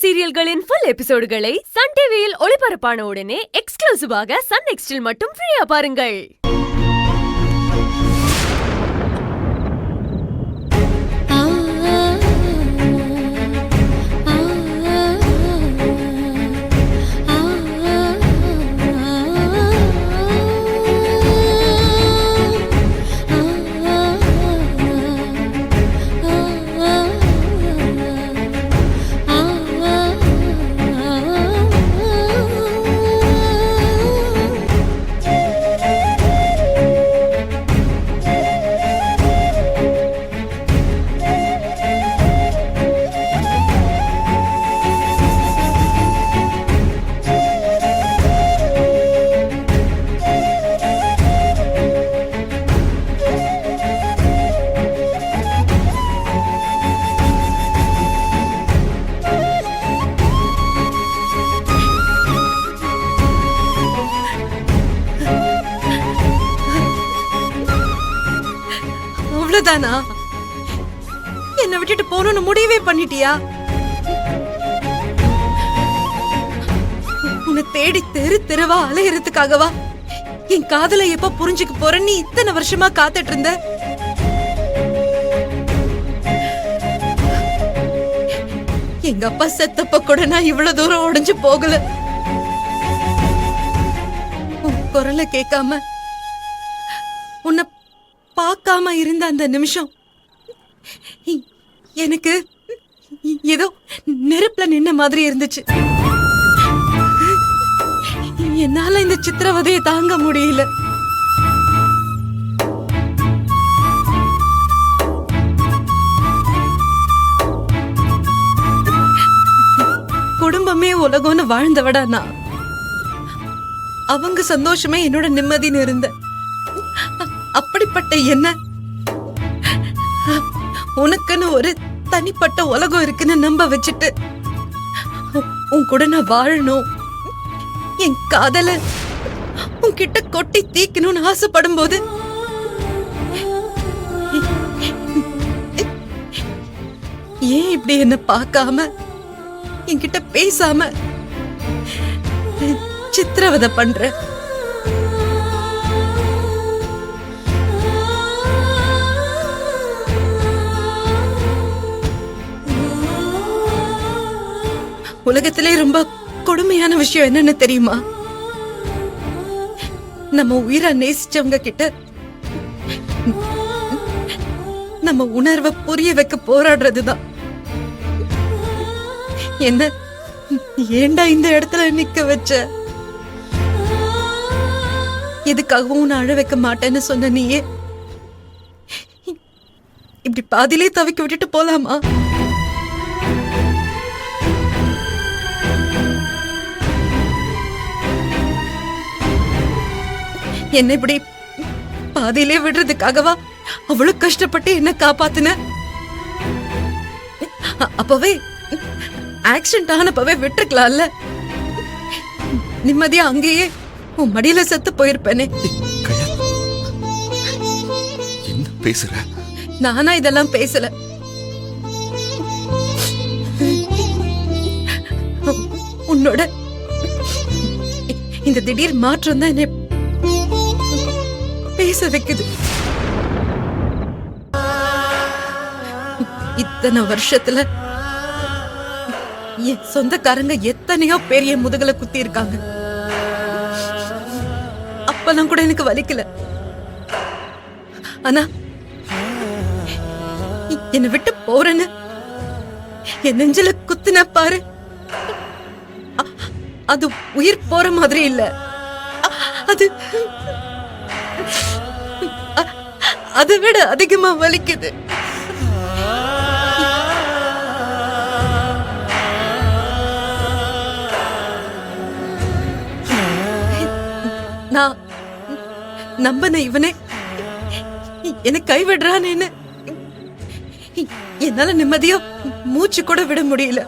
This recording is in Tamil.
சீரியல்களின் ஃபுல் எபிசோடுகளை சன் டிவியில் ஒளிபரப்பான உடனே எக்ஸ்க்ளூசிவாக சன் நெக்ஸ்டில் மட்டும் ஃப்ரீயா பாருங்கள். அவ்வளவுதானா? என்ன விட்டுட்டு போறோம்னு முடிவே பண்ணிட்டியா? உன்னை தேடி தெரு தெருவா அலையறதுக்காகவா என் காதலை எப்ப புரிஞ்சுக்க போறேன்னு இத்தனை வருஷமா காத்துட்டு இருந்த? எங்க அப்பா செத்தப்ப கூட நான் இவ்வளவு தூரம் உடைஞ்சு போகல. உன் குரலை கேட்காம உன்னை பார்க்காம இருந்த அந்த நிமிஷம் எனக்கு ஏதோ நெருப்புல நின்ன மாதிரி இருந்துச்சு. என்னால இந்த சித்திரவதையை தாங்க முடியல. குடும்பமே உலகம்னு வாழ்ந்தவடா நான். அவங்க சந்தோஷமே என்னோட நிம்மதின்னு இருந்த. அப்படிப்பட்ட என்ன உனக்குன்னு ஒரு தனிப்பட்ட உலகம் இருக்குன்னு நம்ப வச்சுட்டு உன் கூட நான் வாழணும், என் காதல உன்கிட்ட கொட்டி தீக்கணும்னு ஆசைப்படும் போது ஏன் இப்படி என்ன பார்க்காம என்கிட்ட பேசாம சித்திரவதை பண்ற? உலகத்திலே ரொம்ப கொடுமையான விஷயம் என்னன்னு தெரியுமா? நம்ம உயிரை நேசிச்சவங்க கிட்ட நம்ம உணர்வை புரிய வைக்க போராடுறதுதான். என்ன ஏண்டா இந்த இடத்துல நிக்க வச்ச? எதுக்காகவும் நான் அழ வைக்க மாட்டேன்னு சொன்ன நீயே இப்படி பாதிலே தவிக்க விட்டுட்டு போலாமா? என்ன இப்படி பாதியிலே விடுறதுக்காகவா அவ்வளவு கஷ்டப்பட்டு என்ன காப்பாத்துன? அப்பவே ஆக்சிடென்ட் ஆனப்பவே விட்டுருக்கலாம்ல. நிம்மதியா அங்கேயே உன் மடியில செத்து போயிருப்பேனே. என்ன பேசுற? நானா இதெல்லாம் பேசல. உன்னோட இந்த திடீர் மாற்றம் தான் என்ன பேச வைக்குது. இத்தனை வருஷத்துல என் சொந்தக்காரங்க எத்தனையோ பெரிய முதுகலை குத்தி இருக்காங்க. அப்பெல்லாம் கூட எனக்கு வலிக்கல. ஆனா என்னை விட்டு போறேன்னு என் நெஞ்சில குத்துன பாரு, அது உயிர் போற மாதிரி இல்ல. அது அதை விட அதிகமா வலிக்குது. நான் நம்பின இவனே என்ன கைவிடுறான்னு என்னால நிம்மதியா மூச்சு கூட விட முடியல.